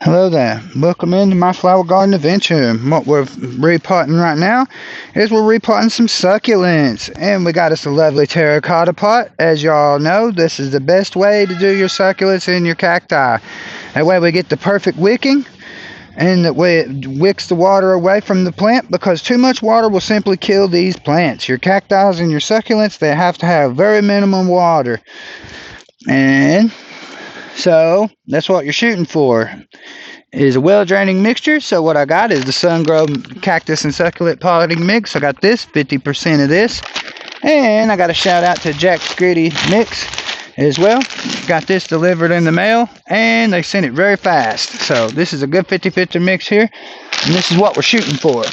Hello there. Welcome into my flower garden adventure. What we're repotting right now is we're repotting some succulents. And we got us a lovely terracotta pot. As y'all know, this is the best way to do your succulents and your cacti. That way we get the perfect wicking, and that way it wicks the water away from the plant, because too much water will simply kill these plants. Your cacti and your succulents, they have to have very minimum water. And so that's what you're shooting for, is a well-draining mixture. So what I got is the sun-grown cactus and succulent potting mix. I got this, 50% of this. And I got a shout out to Jack's Gritty Mix as well. Got this delivered in the mail, and they sent it very fast. So this is a good 50-50 mix here, and this is what we're shooting for.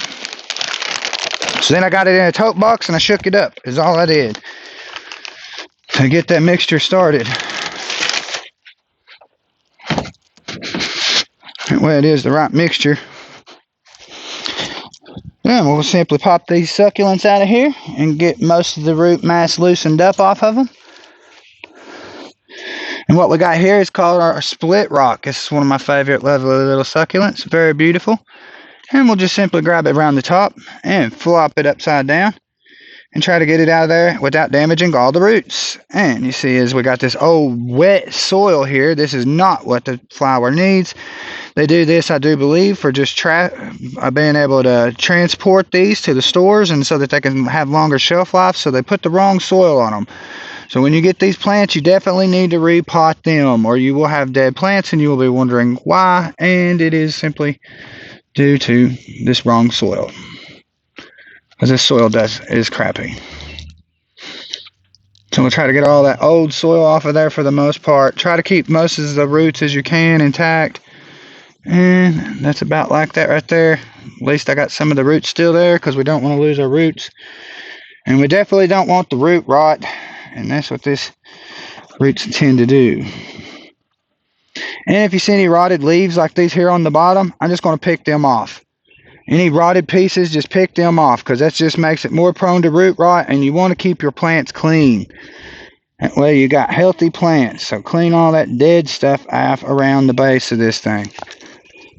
So then I got it in a tote box, and I shook it up, is all I did to get that mixture started. That way it is the right mixture. Then we'll simply pop these succulents out of here and get most of the root mass loosened up off of them. And what we got here is called our split rock. This is one of my favorite lovely little succulents. Very beautiful. And we'll just simply grab it around the top and flop it upside down and try to get it out of there without damaging all the roots. And you see, as we got this old wet soil here, this is not what the flower needs. They do this, I do believe, for just being able to transport these to the stores, and so that they can have longer shelf life. So they put the wrong soil on them. So when you get these plants, you definitely need to repot them, or you will have dead plants and you will be wondering why. And it is simply due to this wrong soil, because this soil is crappy. So we'll try to get all that old soil off of there for the most part. Try to keep most of the roots as you can intact. And that's about like that right there. At least I got some of the roots still there, because we don't want to lose our roots. And we definitely don't want the root rot. And that's what this roots tend to do. And if you see any rotted leaves like these here on the bottom, I'm just going to pick them off. Any rotted pieces, just pick them off, because that just makes it more prone to root rot, and you want to keep your plants clean. That way you got healthy plants. So clean all that dead stuff off around the base of this thing.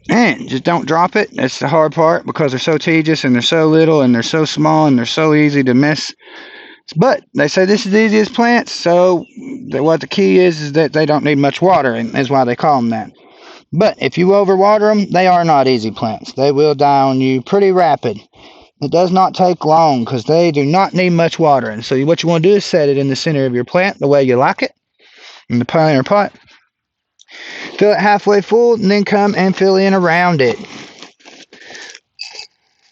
And just don't drop it. That's the hard part, because they're so tedious and they're so little and they're so small and they're so easy to miss. But they say this is the easiest plants, so what the key is that they don't need much water, and that's why they call them that. But if you overwater them, they are not easy plants. They will die on you pretty rapid. It does not take long, because they do not need much water. And so what you want to do is set it in the center of your plant the way you like it, in the pioneer pot. Fill it halfway full, and then come and fill in around it.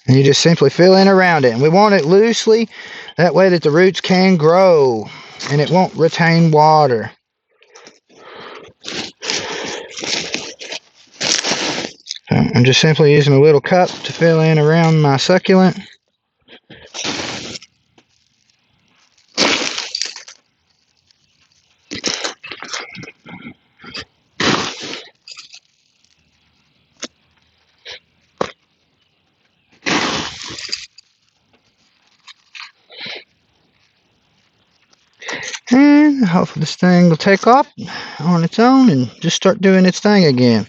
And you just simply fill in around it. And we want it loosely, that way that the roots can grow and it won't retain water. So I'm just simply using a little cup to fill in around my succulent. And hopefully this thing will take off on its own and just start doing its thing again.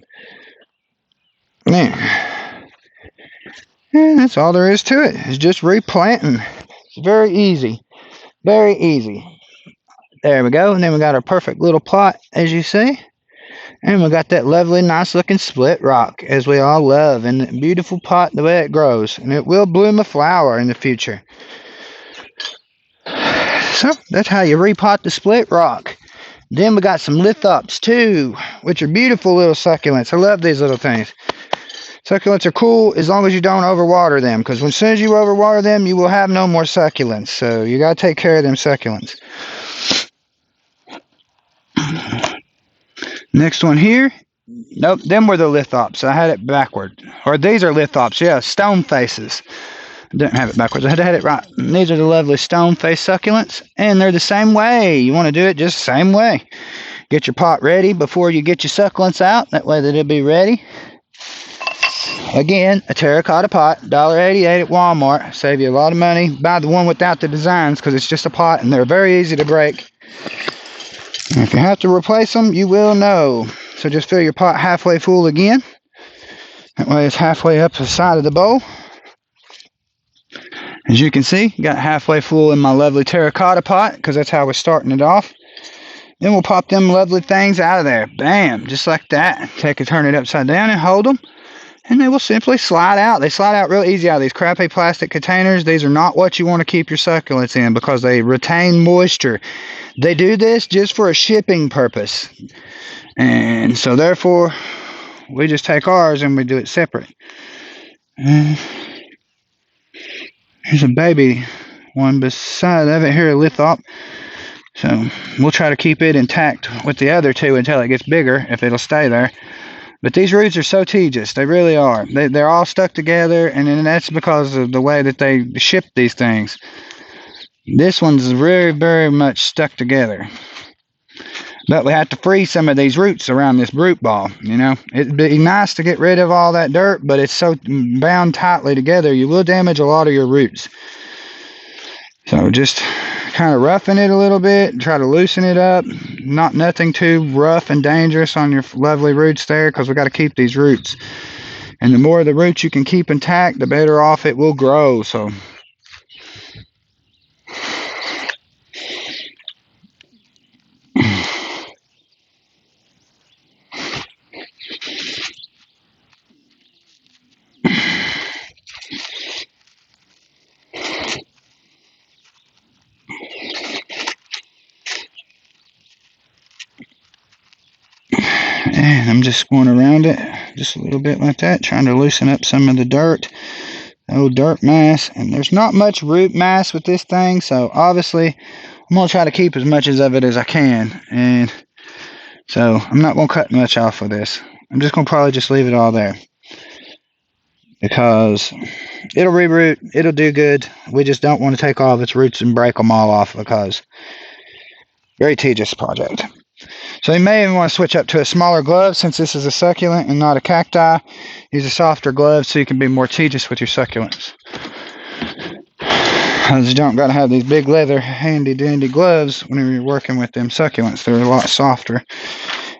There. And that's all there is to it. It's just replanting. It's very easy. Very easy. There we go. And then we got our perfect little plot, as you see. And we got that lovely, nice looking split rock, as we all love. And the beautiful pot, the way it grows. And it will bloom a flower in the future. So that's how you repot the split rock. Then we got some lithops too, which are beautiful little succulents. I love these little things. Succulents are cool as long as you don't overwater them, because as soon as you overwater them, you will have no more succulents. So you got to take care of them succulents. Next one here. Nope, them were the lithops. I had it backward. Or these are lithops, yeah, stone faces. I didn't have it backwards. I had it right. And these are the lovely stone face succulents, and they're the same way. You want to do it just the same way. Get your pot ready before you get your succulents out. That way that it'll be ready. Again, a terracotta pot, $1.88 at Walmart. Save you a lot of money. Buy the one without the designs, because it's just a pot and they're very easy to break. And if you have to replace them, you will know. So just fill your pot halfway full again. That way it's halfway up the side of the bowl. As you can see, got halfway full in my lovely terracotta pot, because that's how we're starting it off. Then we'll pop them lovely things out of there. Bam, just like that. Turn it upside down and hold them. And they will simply slide out. They slide out real easy out of these crappy plastic containers. These are not what you want to keep your succulents in because they retain moisture. They do this just for a shipping purpose. And so therefore, we just take ours and we do it separate. And here's a baby one beside of it here, a lithop. So we'll try to keep it intact with the other two until it gets bigger, if it'll stay there. But these roots are so tedious. They really are. They're all stuck together, and then that's because of the way that they ship these things. This one's very, very much stuck together. But we have to free some of these roots around this root ball, you know. It'd be nice to get rid of all that dirt, but it's so bound tightly together, you will damage a lot of your roots. So just kind of roughing it a little bit, try to loosen it up. Nothing too rough and dangerous on your lovely roots there, because we got to keep these roots. And the more of the roots you can keep intact, the better off it will grow. So and I'm just going around it just a little bit like that, trying to loosen up some of the dirt, old dirt mass. And there's not much root mass with this thing, so obviously I'm going to try to keep as much of it as I can. And so I'm not going to cut much off of this. I'm just going to probably just leave it all there, because it'll reroot, it'll do good. We just don't want to take all of its roots and break them all off, because very tedious project. So you may even want to switch up to a smaller glove, since this is a succulent and not a cacti. Use a softer glove so you can be more tedious with your succulents. Because you don't got to have these big leather handy dandy gloves whenever you're working with them succulents. They're a lot softer,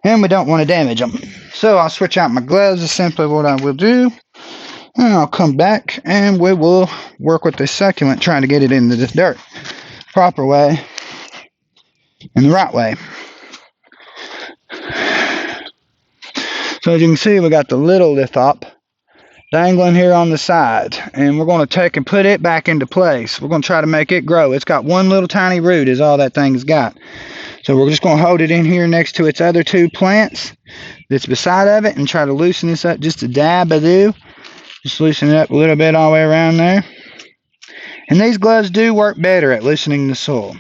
and we don't want to damage them. So I'll switch out my gloves is simply what I will do. And I'll come back and we will work with this succulent, trying to get it into the dirt proper way and the right way. So as you can see, we got the little lithop dangling here on the side, and we're going to take and put it back into place. We're going to try to make it grow. It's got one little tiny root is all that thing's got. So we're just going to hold it in here next to its other two plants that's beside of it, and try to loosen this up just a dab-a-doo. Just loosen it up a little bit all the way around there. And these gloves do work better at loosening the soil,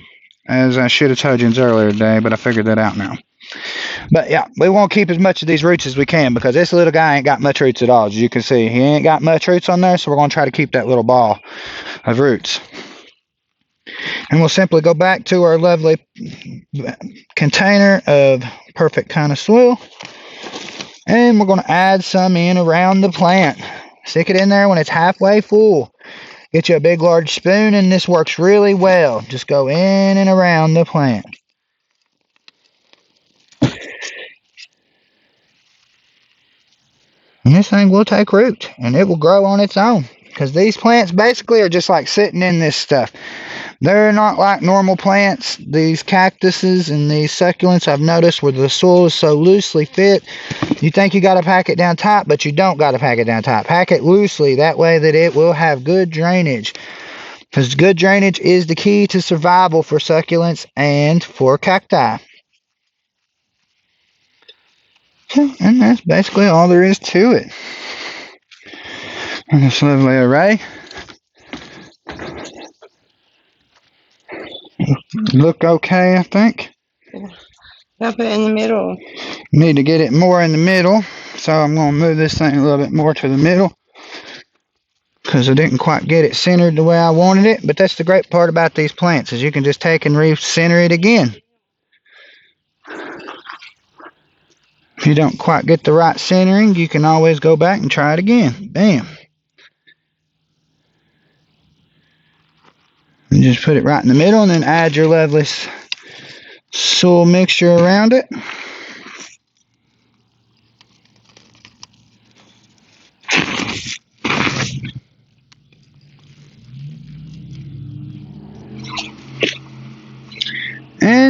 as I should have told you earlier today, but I figured that out now. But yeah, we want to keep as much of these roots as we can, because this little guy ain't got much roots at all. As you can see, he ain't got much roots on there, so we're going to try to keep that little ball of roots. And we'll simply go back to our lovely container of perfect kind of soil, and we're going to add some in around the plant. Stick it in there when it's halfway full. Get you a big large spoon, and this works really well. Just go in and around the plant. And this thing will take root, and it will grow on its own, because these plants basically are just like sitting in this stuff. They're not like normal plants. These cactuses and these succulents, I've noticed, where the soil is so loosely fit, you think you got to pack it down tight, but you don't got to pack it down tight. Pack it loosely, that way that it will have good drainage, because good drainage is the key to survival for succulents and for cacti. And that's basically all there is to it. And this lovely array. Look okay, I think. I'll put it in the middle. Need to get it more in the middle, so I'm going to move this thing a little bit more to the middle, because I didn't quite get it centered the way I wanted it. But that's the great part about these plants, is you can just take and re-center it again. If you don't quite get the right centering, you can always go back and try it again. Bam. And just put it right in the middle, and then add your lovely soil mixture around it.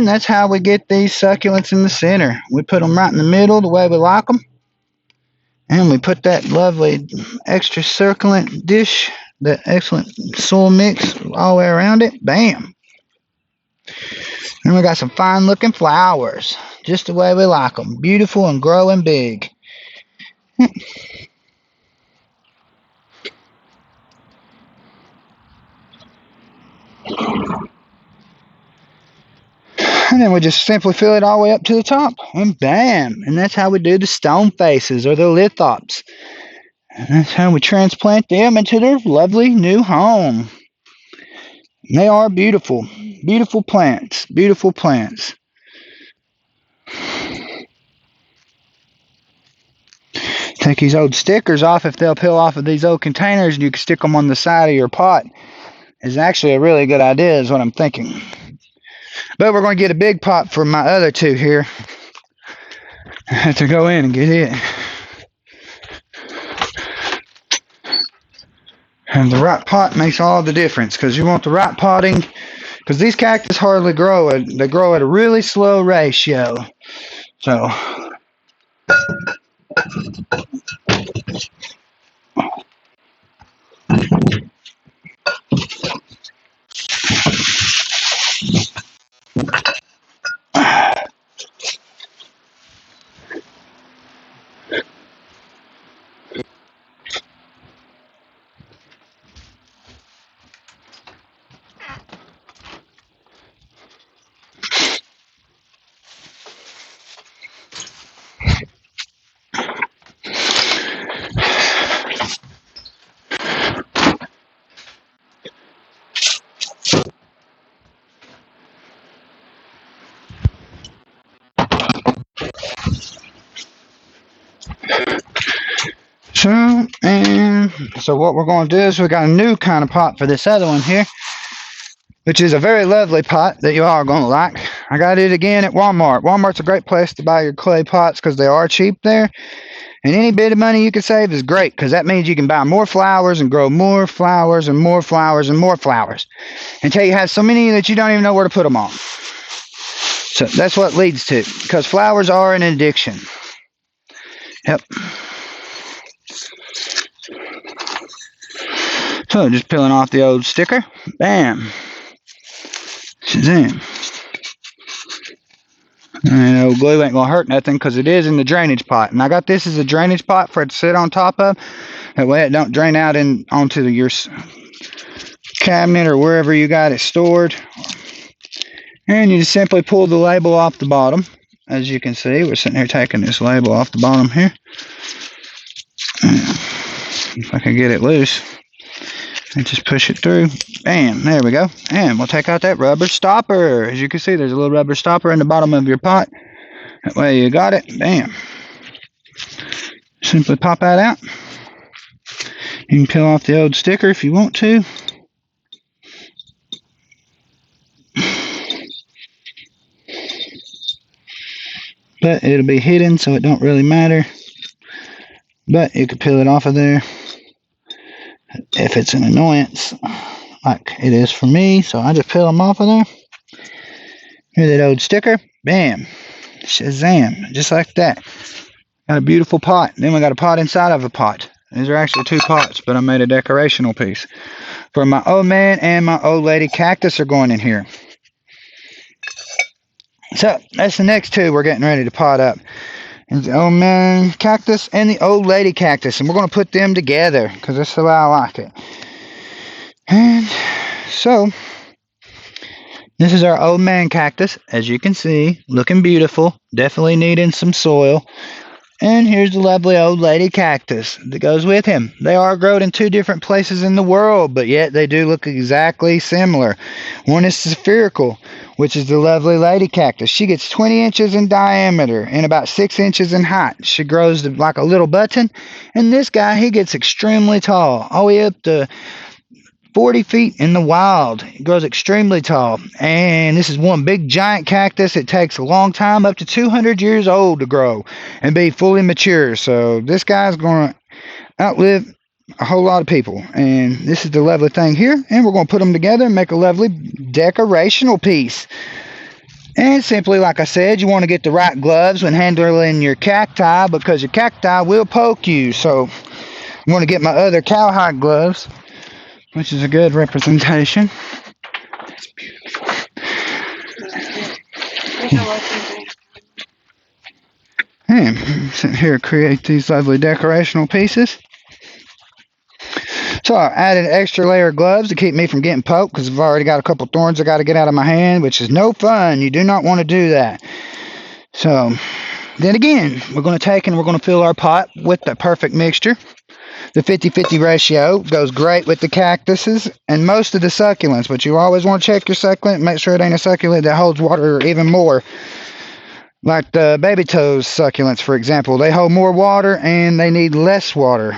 And that's how we get these succulents in the center. We put them right in the middle the way we like them. And we put that lovely extra succulent dish, that excellent soil mix all the way around it. Bam. And we got some fine looking flowers, just the way we like them. Beautiful and growing big. And then we just simply fill it all the way up to the top. And bam. And that's how we do the stone faces or the lithops. And that's how we transplant them into their lovely new home. And they are beautiful. Beautiful plants. Beautiful plants. Take these old stickers off if they'll peel off of these old containers and you can stick them on the side of your pot. Is actually a really good idea is what I'm thinking. But we're going to get a big pot for my other two here. I have to go in and get it. And the right pot makes all the difference because you want the right potting. Because these cactus hardly grow. They grow at a really slow ratio. So So what we're going to do is we got a new kind of pot for this other one here, which is a very lovely pot that you all are going to like. I got it again at Walmart. Walmart's a great place to buy your clay pots because they are cheap there. And any bit of money you can save is great because that means you can buy more flowers and grow more flowers and more flowers and more flowers until you have so many that you don't even know where to put them on. So that's what leads to, because flowers are an addiction. Yep. So just peeling off the old sticker. Bam. Shazam. And old glue ain't gonna hurt nothing because it is in the drainage pot. And I got this as a drainage pot for it to sit on top of. That way it don't drain out onto your cabinet or wherever you got it stored. And you just simply pull the label off the bottom. As you can see, we're sitting here taking this label off the bottom here. If I can get it loose. And just push it through. Bam, there we go. And we'll take out that rubber stopper. As you can see, there's a little rubber stopper in the bottom of your pot. That way you got it. Bam. Simply pop that out. You can peel off the old sticker if you want to. But it'll be hidden, so it don't really matter. But you can peel it off of there if it's an annoyance, like it is for me. So I just peel them off of there. Here's that old sticker. Bam. Shazam. Just like that. Got a beautiful pot. Then we got a pot inside of a pot. These are actually two pots, but I made a decorational piece. For my old man and my old lady cactus are going in here. So that's the next two we're getting ready to pot up. It's the old man cactus and the old lady cactus. And we're going to put them together because that's the way I like it. And so this is our old man cactus. As you can see, looking beautiful. Definitely needing some soil. And here's the lovely old lady cactus that goes with him. They are grown in two different places in the world, but yet they do look exactly similar. One is spherical, which is the lovely lady cactus. She gets 20 inches in diameter and about 6 inches in height. She grows like a little button. And this guy, he gets extremely tall, all the way up to 40 feet in the wild. It grows extremely tall. And this is one big giant cactus. It takes a long time, up to 200 years old to grow and be fully mature. So this guy's going to outlive a whole lot of people. And this is the lovely thing here. And we're going to put them together and make a lovely decorational piece. And simply, like I said, you want to get the right gloves when handling your cacti because your cacti will poke you. So I want to get my other cowhide gloves, which is a good representation. And I'm sitting here create these lovely decorational pieces. So I added an extra layer of gloves to keep me from getting poked because I've already got a couple thorns I got to get out of my hand, which is no fun. You do not want to do that. So then again, we're going to take and we're going to fill our pot with the perfect mixture. The 50-50 ratio goes great with the cactuses and most of the succulents, but you always want to check your succulent and make sure it ain't a succulent that holds water even more. Like the baby toes succulents, for example, they hold more water and they need less water.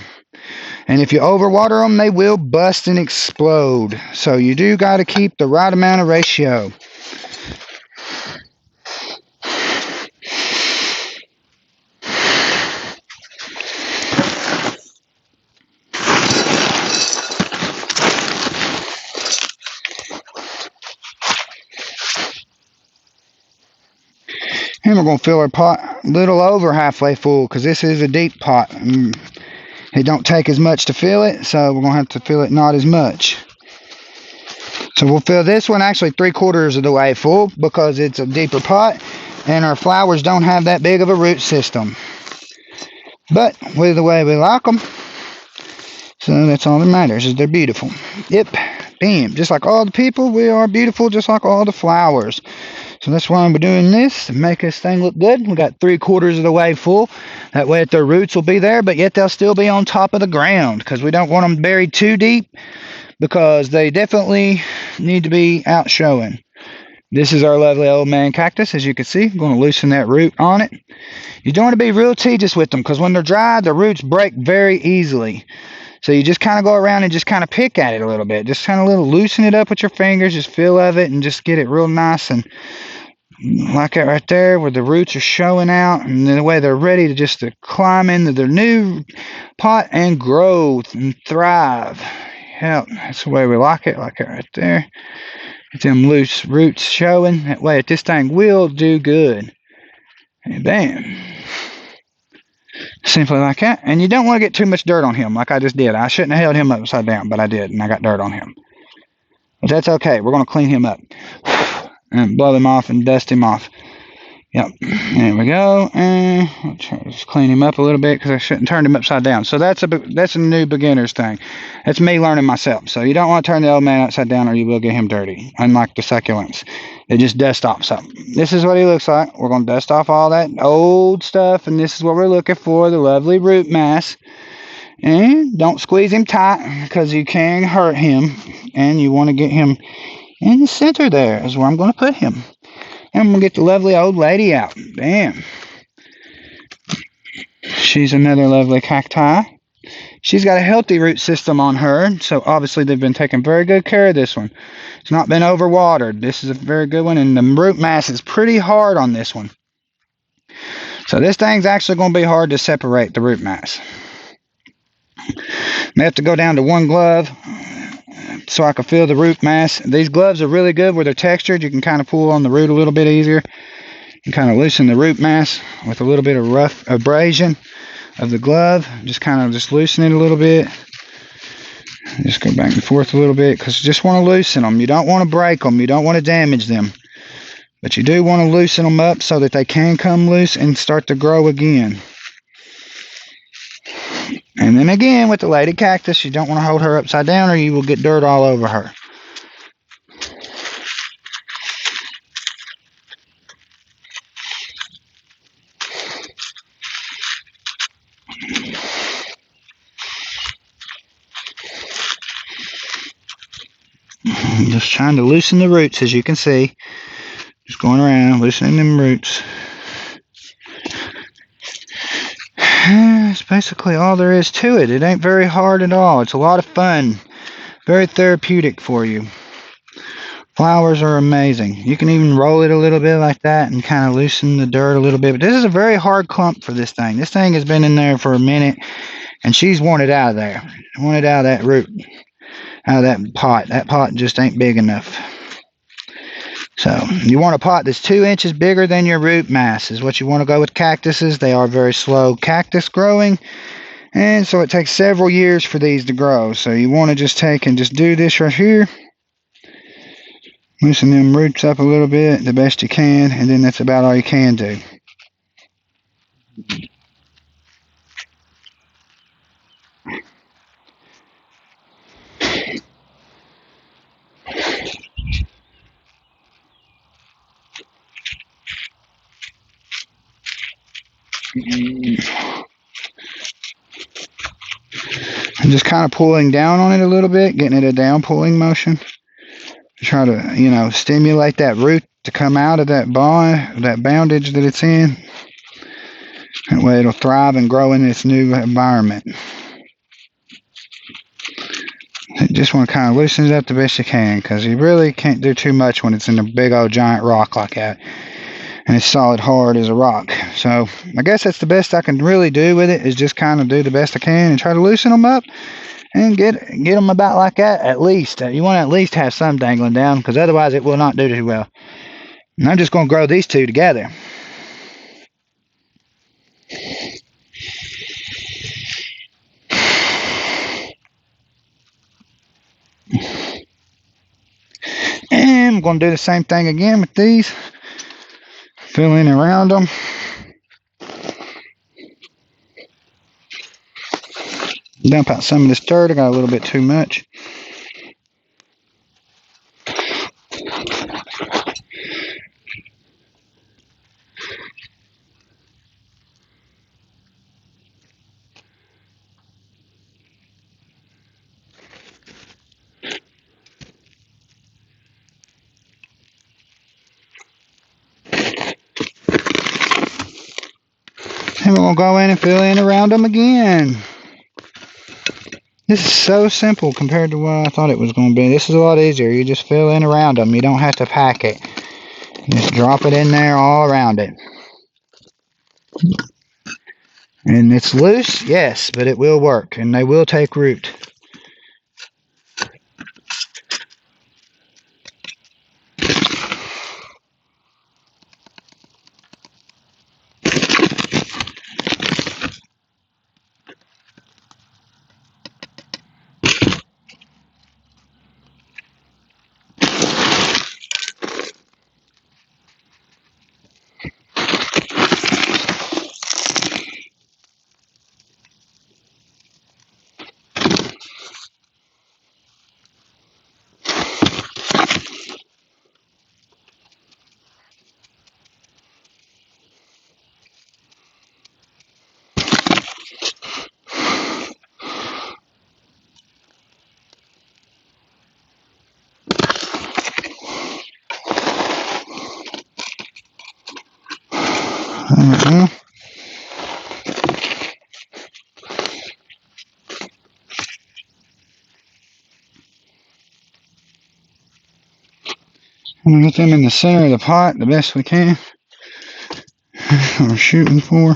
And if you overwater them, they will bust and explode. So you do got to keep the right amount of ratio. And we're going to fill our pot a little over halfway full because this is a deep pot. It don't take as much to fill it, so we're going to have to fill it not as much. So we'll fill this one actually 3/4 of the way full because it's a deeper pot and our flowers don't have that big of a root system. But with the way we like them, so that's all that matters is they're beautiful. Yep, bam. Just like all the people, we are beautiful just like all the flowers. So that's why we're doing this, to make this thing look good. We got 3/4 of the way full. That way their roots will be there, but yet they'll still be on top of the ground because we don't want them buried too deep because they definitely need to be out showing. This is our lovely old man cactus, as you can see. I'm going to loosen that root on it. You don't want to be real tedious with them because when they're dry, the roots break very easily. So you just kind of go around and just kind of pick at it a little bit. Just kind of loosen it up with your fingers, just feel of it and just get it real nice and like that right there where the roots are showing out and the way they're ready to climb into their new pot and grow and thrive. Yep, that's the way we like it right there. Get them loose roots showing. That way this thing will do good. And bam. Simply like that. And you don't want to get too much dirt on him like I just did. I shouldn't have held him upside down, but I did, and I got dirt on him. But that's okay. We're going to clean him up and blow him off and dust him off. Yep, there we go. And I'll try to just clean him up a little bit because I shouldn't turn him upside down. So that's a new beginner's thing. That's me learning myself. So you don't want to turn the old man upside down or you will get him dirty. Unlike the succulents, they just dust off something. This is what he looks like. We're going to dust off all that old stuff, and this is what we're looking for, the lovely root mass. And don't squeeze him tight because you can hurt him, and you want to get him in the center. There is where I'm going to put him. And I'm going to get the lovely old lady out. Bam. She's another lovely cacti. She's got a healthy root system on her, so obviously they've been taking very good care of this one. It's not been overwatered. This is a very good one, and the root mass is pretty hard on this one. So this thing's actually going to be hard to separate the root mass. I have to go down to one glove so I can feel the root mass. These gloves are really good where they're textured. You can kind of pull on the root a little bit easier and kind of loosen the root mass with a little bit of rough abrasion of the glove. Just loosen it a little bit. Just go back and forth a little bit because you just want to loosen them. You don't want to break them. You don't want to damage them. But you do want to loosen them up so that they can come loose and start to grow again. And then again, with the lady cactus, you don't want to hold her upside down or you will get dirt all over her. Just trying to loosen the roots, as you can see. Just going around, loosening them roots. That's basically all there is to it. It ain't very hard at all. It's a lot of fun. Very therapeutic for you. Flowers are amazing. You can even roll it a little bit like that and kind of loosen the dirt a little bit. But this is a very hard clump for this thing. This thing has been in there for a minute, and she's wanted out of there. Wanted out of that root, out of that pot. That pot just ain't big enough. So you want a pot that's 2 inches bigger than your root mass is what you want to go with cactuses. They are very slow cactus growing, and so it takes several years for these to grow. So you want to just take and just do this right here. Loosen them roots up a little bit the best you can, and then that's about all you can do. I'm just kind of pulling down on it a little bit, getting it a down pulling motion. Try to, stimulate that root to come out of that bond, that boundage that it's in. That way it'll thrive and grow in its new environment. You just want to kind of loosen it up the best you can, because you really can't do too much when it's in a big old giant rock like that. And it's solid hard as a rock. So I guess that's the best I can really do with it, is just kind of do the best I can and try to loosen them up and get them about like that at least. You want to at least have some dangling down, because otherwise it will not do too well. And I'm just going to grow these two together. And I'm going to do the same thing again with these. Fill in around them. Dump out some of this dirt. I got a little bit too much. And we're going to go in and fill in around them again. This is so simple compared to what I thought it was going to be. This is a lot easier. You just fill in around them. You don't have to pack it. You just drop it in there all around it. And it's loose, yes, but it will work, and they will take root. I'm going to get them in the center of the pot the best we can. We're shooting for.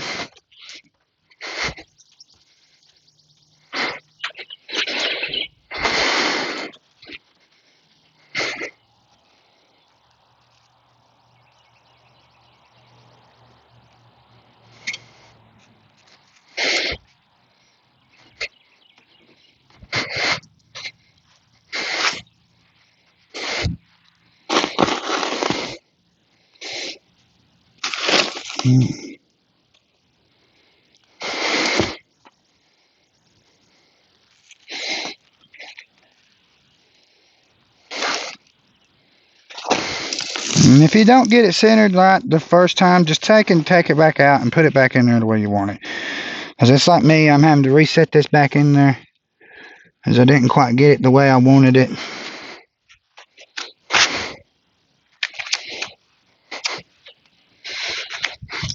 And if you don't get it centered right the first time, just take it back out and put it back in there the way you want it. Because it's like me, I'm having to reset this back in there, because I didn't quite get it the way I wanted it.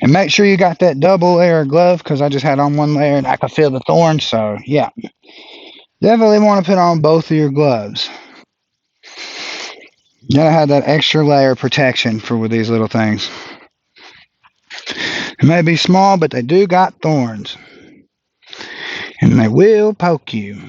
And make sure you got that double layer of glove, because I just had on one layer and I could feel the thorns. So yeah, definitely want to put on both of your gloves. You gotta have that extra layer of protection for these little things. They may be small, but they do got thorns, and they will poke you.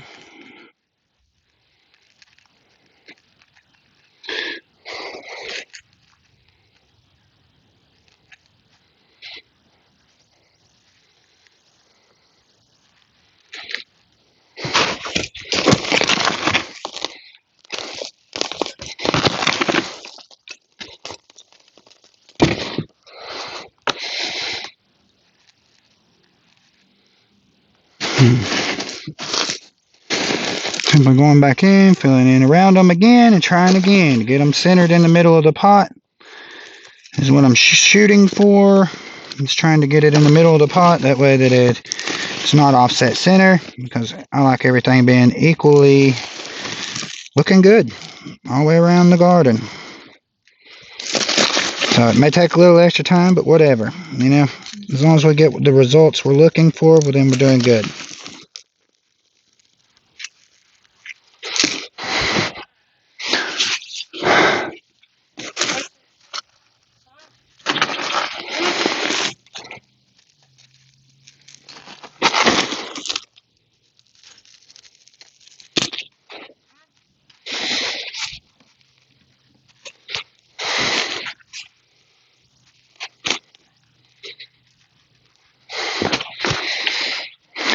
Simply going back in, filling in around them again, and trying again to get them centered in the middle of the pot. This is what I'm shooting for. I'm just trying to get it in the middle of the pot, that way that it's not offset center, because I like everything being equally looking good all the way around the garden. So it may take a little extra time, but whatever. You know, as long as we get the results we're looking for, well, then we're doing good.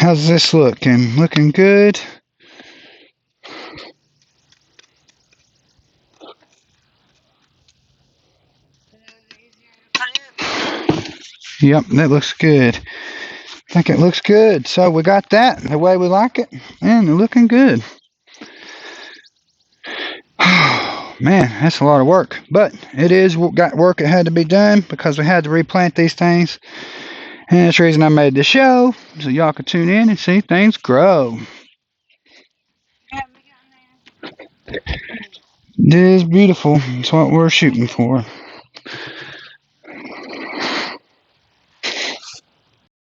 How's this looking? Looking good? Yep, that looks good. I think it looks good. So we got that the way we like it, and they're looking good. Man, that's a lot of work, but it is got work that had to be done because we had to replant these things, and that's the reason I made the show, so y'all could tune in and see things grow. It is beautiful. It's what we're shooting for.